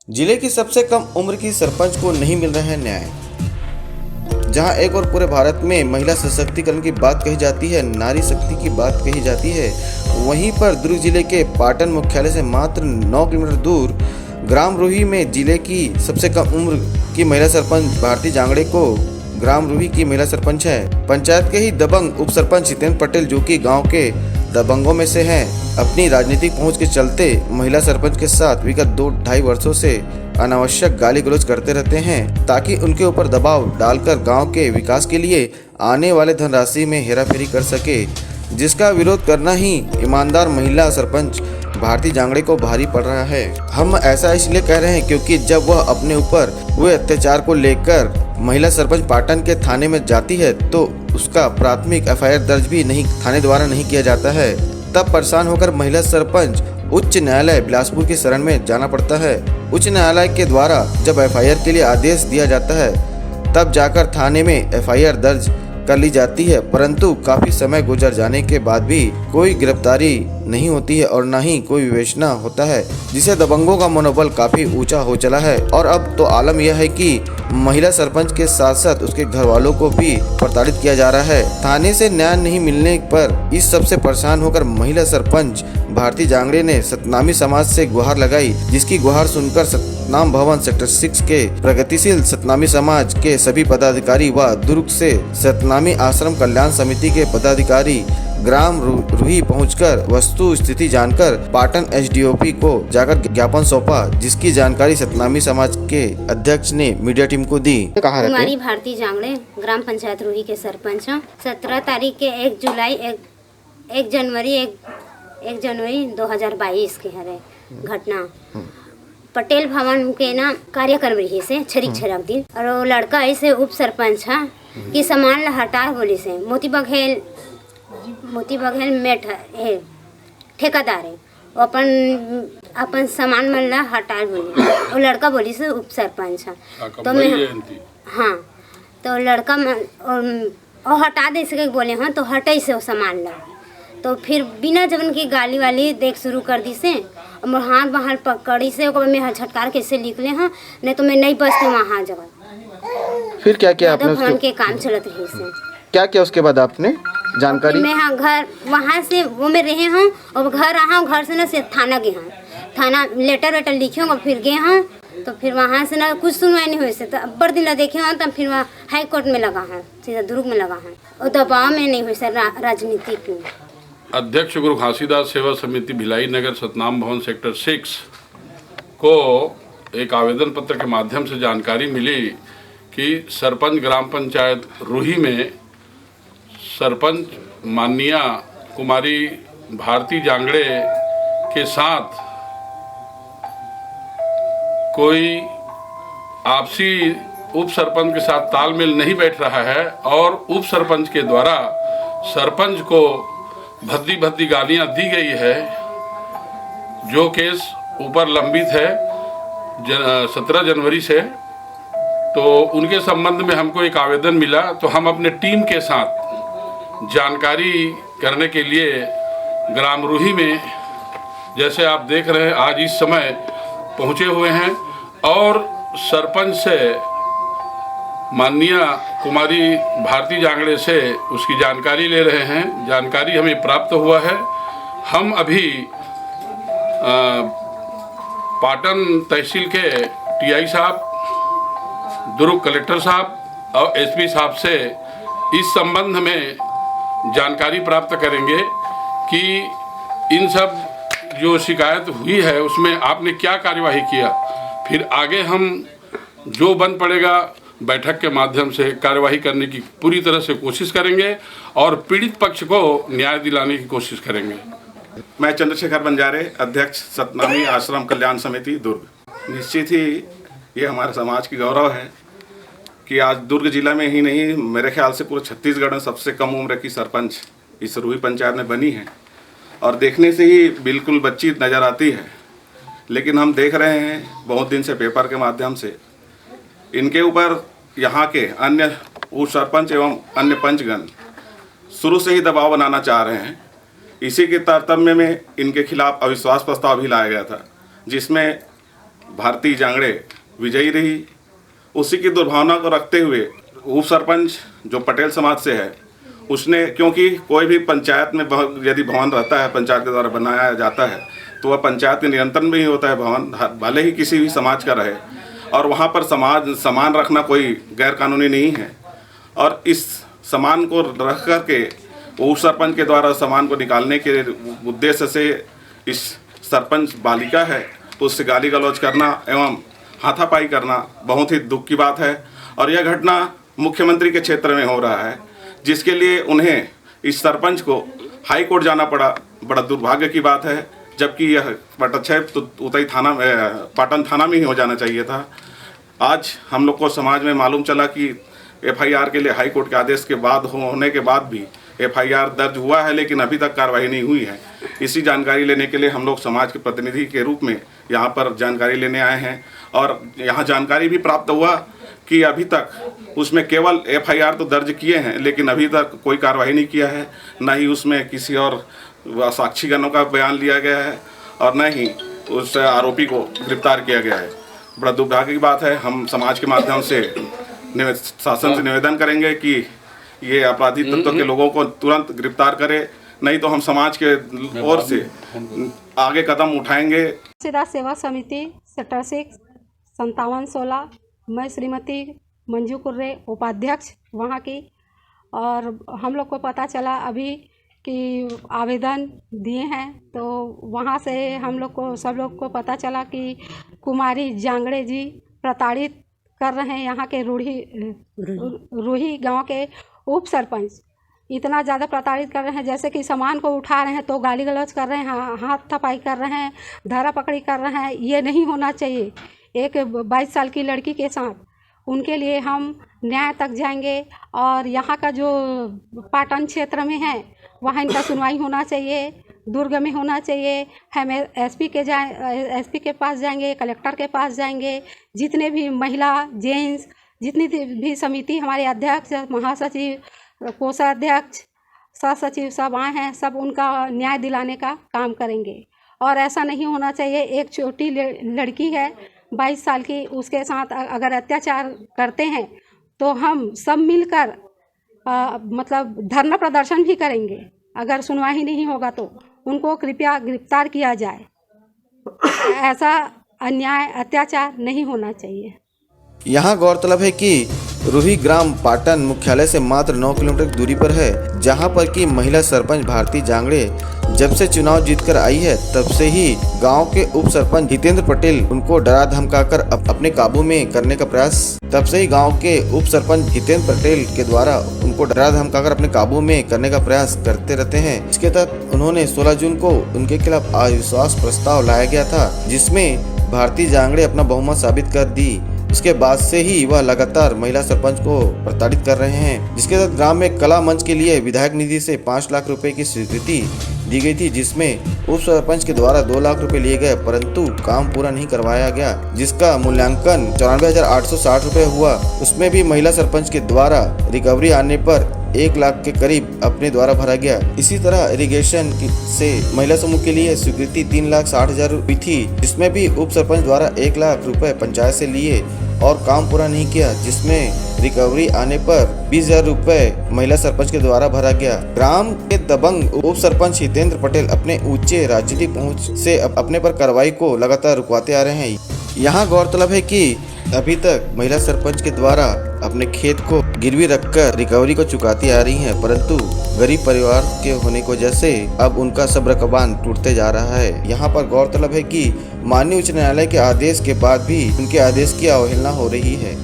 जिले की सबसे कम उम्र की सरपंच को नहीं मिल रहा है न्याय। जहां एक और पूरे भारत में महिला सशक्तिकरण की बात कही जाती है, नारी शक्ति की बात कही जाती है, वहीं पर दुर्ग जिले के पाटन मुख्यालय से मात्र 9 किलोमीटर दूर ग्राम रूही में जिले की सबसे कम उम्र की महिला सरपंच भारती जांगड़े को ग्राम रूही की महिला सरपंच है। पंचायत के ही दबंग उप सरपंच जितेंद्र पटेल, जो कि गांव के दबंगों में से हैं, अपनी राजनीतिक पहुंच के चलते महिला सरपंच के साथ विगत 2-2.5 वर्षों से अनावश्यक गाली गलौज करते रहते हैं, ताकि उनके ऊपर दबाव डालकर गांव के विकास के लिए आने वाले धनराशि में हेराफेरी कर सके, जिसका विरोध करना ही ईमानदार महिला सरपंच भारती जांगड़े को भारी पड़ रहा है। हम ऐसा इसलिए कह रहे हैं क्योंकि जब वह अपने ऊपर हुए अत्याचार को लेकर महिला सरपंच पाटन के थाने में जाती है तो उसका प्राथमिक एफआईआर दर्ज भी थाने द्वारा नहीं किया जाता है। तब परेशान होकर महिला सरपंच उच्च न्यायालय बिलासपुर की शरण में जाना पड़ता है। उच्च न्यायालय के द्वारा जब एफआईआर के लिए आदेश दिया जाता है तब जाकर थाने में एफआईआर दर्ज कर ली जाती है, परंतु काफी समय गुजर जाने के बाद भी कोई गिरफ्तारी नहीं होती है और न ही कोई विवेचना होता है, जिससे दबंगों का मनोबल काफी ऊंचा हो चला है। और अब तो आलम यह है कि महिला सरपंच के साथ साथ उसके घर वालों को भी प्रताड़ित किया जा रहा है। थाने से न्याय नहीं मिलने पर इस सबसे परेशान होकर महिला सरपंच भारती जांगड़े ने सतनामी समाज से गुहार लगाई, जिसकी गुहार सुनकर सतनाम भवन सेक्टर 6 के प्रगतिशील सतनामी समाज के सभी पदाधिकारी व दुर्ग से सतनामी आश्रम कल्याण समिति के पदाधिकारी ग्राम रूही पहुंचकर वस्तु स्थिति जानकर पाटन एसडीओपी को जाकर ज्ञापन सौंपा, जिसकी जानकारी सतनामी समाज के अध्यक्ष ने मीडिया टीम को दी। कुमारी भारती जांगड़े ग्राम पंचायत रूही के सरपंच। 17 तारीख के 1 जनवरी 2022 के हरे घटना पटेल भवन के ना कार्यक्रम रही से छरिक छरक दिन, और वो लड़का ऐसे उप सरपंच है कि सामान ला हटा बोली से मोती बघेल मेट है ठेकेदार है, वो अपन सामान मन ला हटा बोली। वो लड़का बोली से उप सरपंच है तो मैं हाँ तो लड़का और हटा दे सके बोले हाँ तो हटे से वो सामान ला, तो फिर बिना जबन की गाली वाली देख शुरू कर दी से और हाथ बाहर पकड़ी से मैं झटकार कैसे लिख ले हाँ, नहीं तो मैं नहीं बचती वहाँ जगह। फिर क्या किया आपने? भवन के काम चलत रही से क्या किया उसके बाद आपने जानकारी? मैं हाँ घर वहाँ से वो में रहे हूँ और घर आया हूँ, घर से ना से थाना गए हूँ, थाना लेटर वेटर लिखे हूँ और फिर गए हूँ, तो फिर वहाँ से ना कुछ सुनवाई नहीं हुई से तो अब्बर दिन देखे हूँ, तब फिर वहाँ हाई कोर्ट में लगा है, सीधा दुर्ग में लगा है, और दबाव में नहीं हुई सर राजनीतिक में। अध्यक्ष गुरु घासीदास सेवा समिति भिलाई नगर सतनाम भवन सेक्टर 6 को एक आवेदन पत्र के माध्यम से जानकारी मिली कि सरपंच ग्राम पंचायत रूही में सरपंच माननीय कुमारी भारती जांगड़े के साथ कोई आपसी उप सरपंच के साथ तालमेल नहीं बैठ रहा है और उप सरपंच के द्वारा सरपंच को भद्दी गालियां दी गई है, जो केस ऊपर लंबित है 17 जनवरी से। तो उनके संबंध में हमको एक आवेदन मिला, तो हम अपने टीम के साथ जानकारी करने के लिए ग्राम रूही में, जैसे आप देख रहे हैं आज इस समय पहुंचे हुए हैं और सरपंच से माननीय कुमारी भारती जांगड़े से उसकी जानकारी ले रहे हैं। जानकारी हमें प्राप्त हुआ है। हम अभी पाटन तहसील के टीआई साहब, दुर्ग कलेक्टर साहब और एसपी साहब से इस संबंध में जानकारी प्राप्त करेंगे कि इन सब जो शिकायत हुई है उसमें आपने क्या कार्यवाही किया। फिर आगे हम जो बन पड़ेगा बैठक के माध्यम से कार्यवाही करने की पूरी तरह से कोशिश करेंगे और पीड़ित पक्ष को न्याय दिलाने की कोशिश करेंगे। मैं चंद्रशेखर बंजारे, अध्यक्ष सतनामी आश्रम कल्याण समिति दुर्ग। निश्चित ही ये हमारे समाज की गौरव है कि आज दुर्ग जिला में ही नहीं, मेरे ख्याल से पूरे छत्तीसगढ़ में सबसे कम उम्र की सरपंच इस रूही पंचायत में बनी है और देखने से ही बिल्कुल बच्ची नज़र आती है। लेकिन हम देख रहे हैं बहुत दिन से पेपर के माध्यम से इनके ऊपर यहाँ के अन्य उप सरपंच एवं अन्य पंचगण शुरू से ही दबाव बनाना चाह रहे हैं। इसी के तारतम्य में इनके खिलाफ अविश्वास प्रस्ताव भी लाया गया था, जिसमें भारती जांगड़े विजयी रही। उसी की दुर्भावना को रखते हुए उप सरपंच जो पटेल समाज से है उसने, क्योंकि कोई भी पंचायत में यदि भवन रहता है, पंचायत के द्वारा बनाया जाता है, तो वह पंचायत के नियंत्रण में ही होता है भवन, भले ही किसी भी समाज का रहे, और वहाँ पर सामान रखना कोई गैर कानूनी नहीं है। और इस सामान को रख कर के उप सरपंच के द्वारा सामान को निकालने के उद्देश्य से इस सरपंच बालिका है उससे गाली गलौज करना एवं हाथापाई करना बहुत ही दुख की बात है। और यह घटना मुख्यमंत्री के क्षेत्र में हो रहा है, जिसके लिए उन्हें इस सरपंच को हाई कोर्ट जाना पड़ा। बड़ा दुर्भाग्य की बात है, जबकि यह पटच्छेद तो उतई थाना पाटन थाना में ही हो जाना चाहिए था। आज हम लोग को समाज में मालूम चला कि एफआईआर के लिए हाई कोर्ट के आदेश के बाद होने के बाद भी एफआईआर दर्ज हुआ है, लेकिन अभी तक कार्रवाई नहीं हुई है। इसी जानकारी लेने के लिए हम लोग समाज के प्रतिनिधि के रूप में यहाँ पर जानकारी लेने आए हैं, और यहाँ जानकारी भी प्राप्त हुआ कि अभी तक उसमें केवल एफआईआर तो दर्ज किए हैं, लेकिन अभी तक कोई कार्रवाई नहीं किया है। न ही उसमें किसी और साक्षीगणों का बयान लिया गया है और न ही उस आरोपी को गिरफ्तार किया गया है। बड़ा दुर्भाग्य की बात है। हम समाज के माध्यम से शासन से निवेदन करेंगे कि ये अपराधी तत्व के लोगों को तुरंत गिरफ्तार करे, नहीं तो हम समाज के ओर से आगे कदम उठाएंगे। सीधा सेवा समिति सेक्टर 6 5716, मैं श्रीमती मंजू कुर्रे उपाध्यक्ष वहाँ की। और हम लोग को पता चला अभी कि आवेदन दिए हैं, तो वहाँ से हम लोग को सब लोग को पता चला कि कुमारी जांगड़े जी प्रताड़ित कर रहे हैं यहाँ के रूही गांव के उप सरपंच। इतना ज़्यादा प्रताड़ित कर रहे हैं, जैसे कि सामान को उठा रहे हैं तो गाली गलौज कर रहे हैं, हाथ थपाई कर रहे हैं, धरा पकड़ी कर रहे हैं। ये नहीं होना चाहिए एक 22 साल की लड़की के साथ। उनके लिए हम न्याय तक जाएंगे, और यहाँ का जो पाटन क्षेत्र में है वहाँ इनका सुनवाई होना चाहिए, दुर्ग में होना चाहिए। हम एसपी के पास जाएंगे, कलेक्टर के पास जाएंगे। जितने भी महिला जेंट्स जितनी भी समिति, हमारे अध्यक्ष, महासचिव, कोषाध्यक्ष, सहसचिव सब आए हैं, सब उनका न्याय दिलाने का काम करेंगे। और ऐसा नहीं होना चाहिए। एक छोटी लड़की है 22 साल की, उसके साथ अगर अत्याचार करते हैं तो हम सब मिलकर मतलब धरना प्रदर्शन भी करेंगे। अगर सुनवाई नहीं होगा तो उनको कृपया गिरफ्तार किया जाए। ऐसा अन्याय अत्याचार नहीं होना चाहिए। यहाँ गौरतलब है कि रूही ग्राम पाटन मुख्यालय से मात्र 9 किलोमीटर की दूरी पर है, जहाँ पर की महिला सरपंच भारती जांगड़े जब से चुनाव जीतकर आई है तब से ही गांव के उप सरपंच हितेंद्र पटेल उनको डरा धमकाकर अपने काबू में करने का प्रयास अपने काबू में करने का प्रयास करते रहते हैं। इसके तहत उन्होंने 16 जून को उनके खिलाफ अविश्वास प्रस्ताव लाया गया था, जिसमें भारती जांगड़े अपना बहुमत साबित कर दी। इसके बाद से ही वह लगातार महिला सरपंच को प्रताड़ित कर रहे हैं, जिसके तहत ग्राम में कला मंच के लिए विधायक निधि से 5 लाख रुपए की स्वीकृति दी गई थी, जिसमें उप सरपंच के द्वारा 2 लाख रुपए लिए गए, परंतु काम पूरा नहीं करवाया गया, जिसका मूल्यांकन 94,860 रुपए हुआ। उसमें भी महिला सरपंच के द्वारा रिकवरी आने पर 1 लाख के करीब अपने द्वारा भरा गया। इसी तरह इरिगेशन से महिला समूह के लिए स्वीकृति 3,60,000 रुपए थी, जिसमें भी उप सरपंच द्वारा 1 लाख रुपए पंचायत से लिए और काम पूरा नहीं किया, जिसमें रिकवरी आने पर 20,000 रुपए महिला सरपंच के द्वारा भरा गया। ग्राम के दबंग उप सरपंच हितेंद्र पटेल अपने ऊंचे राजनीतिक पहुंच से अपने पर कार्रवाई को लगातार रुकवाते आ रहे हैं। यहाँ गौरतलब है कि अभी तक महिला सरपंच के द्वारा अपने खेत को गिरवी रखकर रिकवरी को चुकाती आ रही हैं, परंतु गरीब परिवार के होने की वजह से अब उनका सब्र का बांध टूटते जा रहा है। यहाँ पर गौरतलब है कि माननीय उच्च न्यायालय के आदेश के बाद भी उनके आदेश की अवहेलना हो रही है।